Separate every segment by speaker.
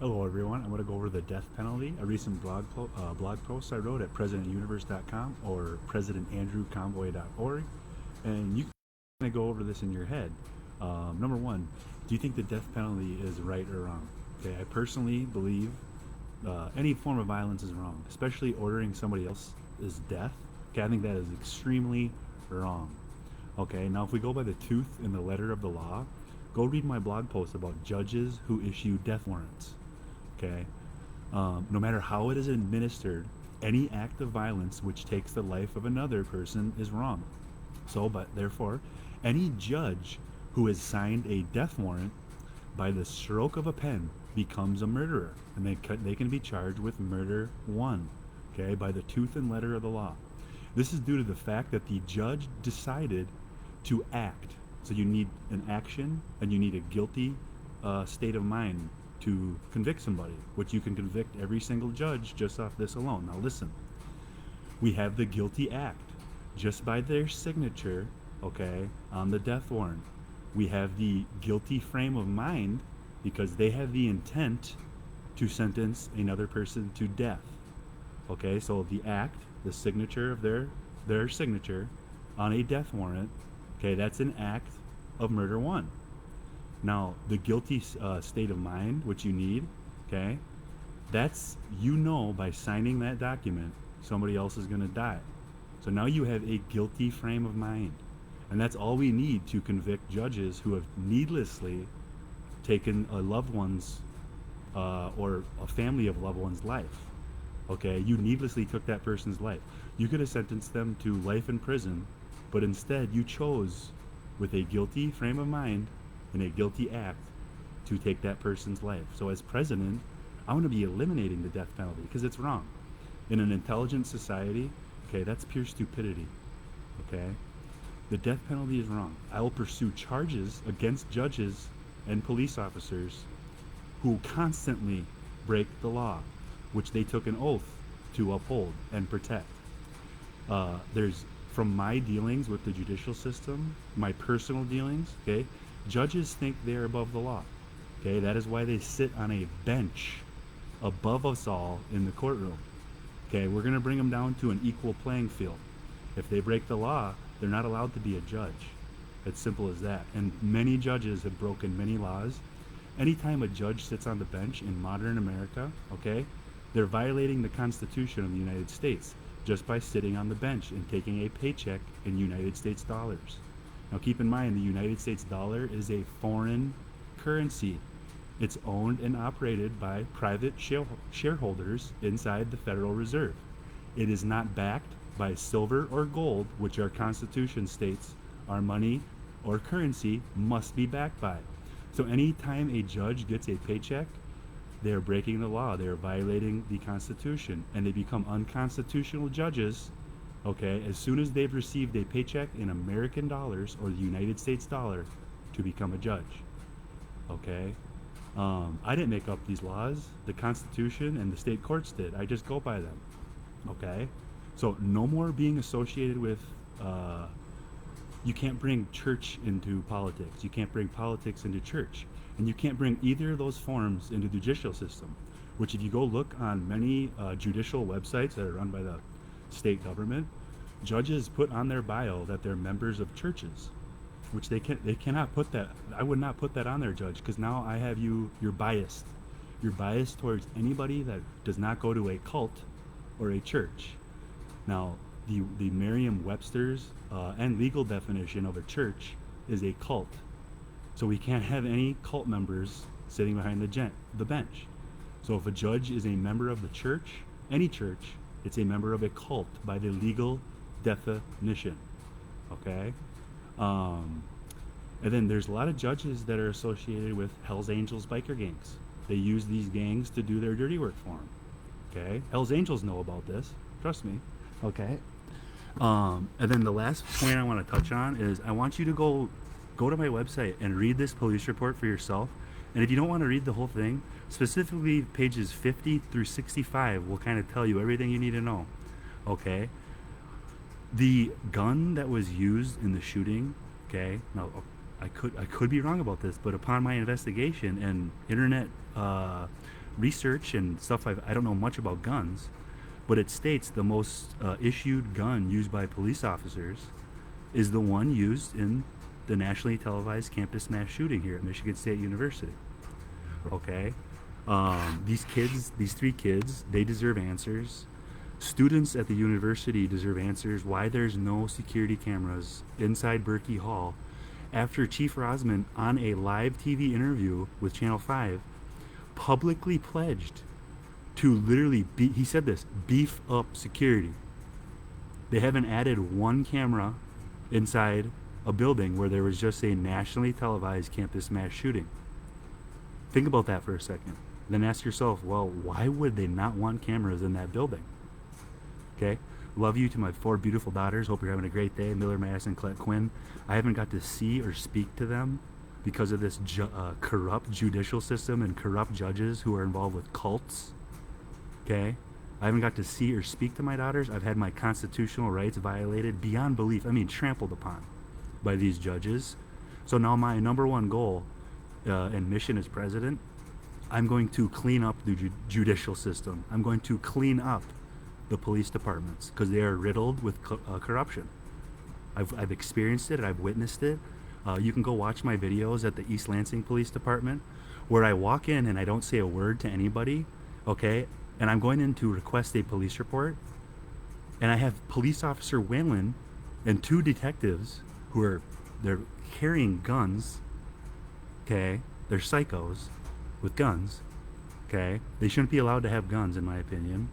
Speaker 1: Hello, everyone. I'm going to go over the death penalty, a recent blog post I wrote at presidentuniverse.com or presidentandrewconvoy.org. And you can go over this in your head. Number one, do you think the death penalty is right or wrong? Okay, I personally believe any form of violence is wrong, especially ordering somebody else's death. Okay, I think that is extremely wrong. Okay, now if we go by the tooth and the letter of the law, go read my blog post about judges who issue death warrants. Okay, no matter how it is administered, any act of violence which takes the life of another person is wrong. So, but therefore, any judge who has signed a death warrant by the stroke of a pen becomes a murderer, and they can be charged with murder one. Okay, by the tooth and letter of the law. This is due to the fact that the judge decided to act. So you need an action and you need a guilty state of mind to convict somebody, which you can convict every single judge just off this alone. Now listen, we have the guilty act just by their signature, okay, on the death warrant. We have the guilty frame of mind because they have the intent to sentence another person to death. Okay, so the act, the signature of their signature on a death warrant, okay, that's an act of murder one. Now, the guilty state of mind, which you need, okay, that's, by signing that document, somebody else is going to die. So now you have a guilty frame of mind. And that's all we need to convict judges who have needlessly taken a loved one's or a family of loved one's life. Okay, you needlessly took that person's life. You could have sentenced them to life in prison, but instead you chose, with a guilty frame of mind and a guilty act, to take that person's life. So as president, I want to be eliminating the death penalty because it's wrong. In an intelligent society, okay, that's pure stupidity. Okay, the death penalty is wrong. I will pursue charges against judges and police officers who constantly break the law, which they took an oath to uphold and protect. There's, from my dealings with the judicial system, my personal dealings, okay, judges think they're above the law. Okay, that is why they sit on a bench above us all in the courtroom. Okay, we're going to bring them down to an equal playing field. If they break the law, they're not allowed to be a judge. It's simple as that. And many judges have broken many laws. Anytime a judge sits on the bench in modern America, okay, they're violating the Constitution of the United States just by sitting on the bench and taking a paycheck in United States dollars. Now keep in mind, the United States dollar is a foreign currency. It's owned and operated by private shareholders inside the Federal Reserve. It is not backed by silver or gold, which our Constitution states our money or currency must be backed by. So anytime a judge gets a paycheck, they are breaking the law. They are violating the Constitution, and they become unconstitutional judges, okay, as soon as they've received a paycheck in American dollars or the United States dollar to become a judge, okay? I didn't make up these laws. The Constitution and the state courts did. I just go by them, okay? So no more being associated with, you can't bring church into politics. You can't bring politics into church. And you can't bring either of those forms into the judicial system, which if you go look on many judicial websites that are run by the state government, judges put on their bio that they're members of churches, which they cannot put that. I would not put that on there, judge, because now I have you're biased. You're biased towards anybody that does not go to a cult or a church. Now, the Merriam-Webster's and legal definition of a church is a cult. So we can't have any cult members sitting behind the bench. So if a judge is a member of the church, any church, it's a member of a cult by the legal definition. Okay? And then there's a lot of judges that are associated with Hell's Angels biker gangs. They use these gangs to do their dirty work for them. Okay? Hell's Angels know about this. Trust me. Okay? And then the last point I want to touch on is I want you to go to my website and read this police report for yourself. And if you don't want to read the whole thing, specifically pages 50 through 65 will kind of tell you everything you need to know. Okay? The gun that was used in the shooting, okay, now I could be wrong about this, but upon my investigation and internet research and stuff. I don't know much about guns, but it states the most issued gun used by police officers is the one used in the nationally televised campus mass shooting here at Michigan State University. Okay? These three kids, they deserve answers. Students at the university deserve answers why there's no security cameras inside Berkey Hall after Chief Rosman, on a live TV interview with Channel 5, publicly pledged to literally, he said this, beef up security. They haven't added one camera inside a building where there was just a nationally televised campus mass shooting. Think about that for a second. Then ask yourself, well, why would they not want cameras in that building? Okay? Love you to my 4 beautiful daughters. Hope you're having a great day. Miller, Madison, Colette, Quinn. I haven't got to see or speak to them because of this corrupt judicial system and corrupt judges who are involved with cults. Okay? I haven't got to see or speak to my daughters. I've had my constitutional rights violated beyond belief. I mean, trampled upon by these judges. So now my number one goal and mission as president, I'm going to clean up the judicial system. I'm going to clean up the police departments because they are riddled with corruption. I've experienced it. I've witnessed it. You can go watch my videos at the East Lansing Police Department where I walk in and I don't say a word to anybody, okay? And I'm going in to request a police report, and I have Police Officer Whalen and 2 detectives they're carrying guns, okay? They're psychos with guns, okay? They shouldn't be allowed to have guns, in my opinion,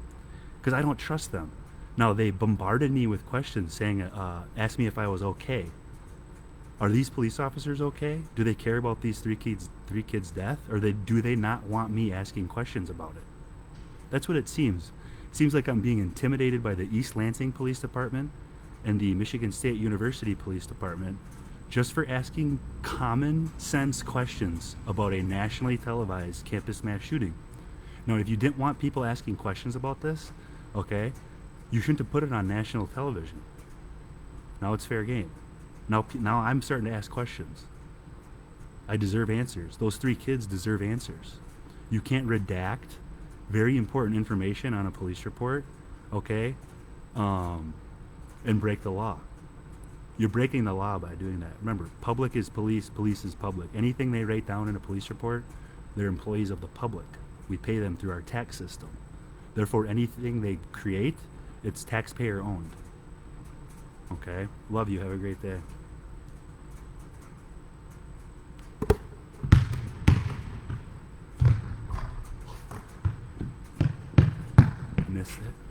Speaker 1: because I don't trust them. Now, they bombarded me with questions saying, asked me if I was okay. Are these police officers okay? Do they care about these three kids' death? Or do they not want me asking questions about it? That's what it seems. It seems like I'm being intimidated by the East Lansing Police Department and the Michigan State University Police Department just for asking common sense questions about a nationally televised campus mass shooting. Now, if you didn't want people asking questions about this, okay, you shouldn't have put it on national television. Now it's fair game. Now I'm starting to ask questions. I deserve answers. Those 3 kids deserve answers. You can't redact very important information on a police report, okay, and break the law. You're breaking the law by doing that. Remember, public is police, police is public. Anything they write down in a police report, they're employees of the public. We pay them through our tax system. Therefore, anything they create, it's taxpayer owned. Okay? Love you. Have a great day. Missed it.